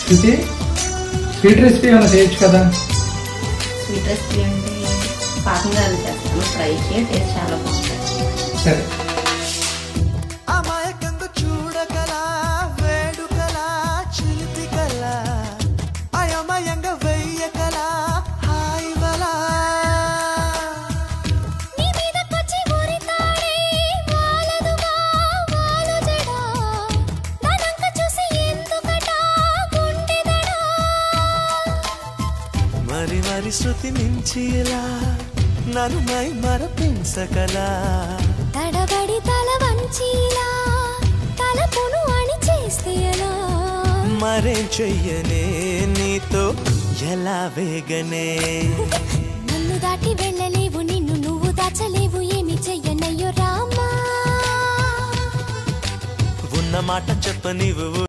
శృతి sweet recipe ఏమైనా చేయొచ్చు కదా? స్వీట్ రెసిపీ అంటే పాకంగాలు చేస్తాను, ఫ్రై టేస్ట్ చాలా బాగుంటుంది. సరే. మరి మరి శృతి మించిలా నన్ను మై మరపించకలా తడబడి తల వంచిలా తలపును అని చేస్తే ఎలా మరేం చెయ్యనే నీతో ఎలా వేగనే నన్ను దాటి వెళ్ళలేవు నిన్ను నువ్వు దాచలేవు ఏమి చెయ్యనయ్యో రామా ఉన్న మాట చెప్ప నీవు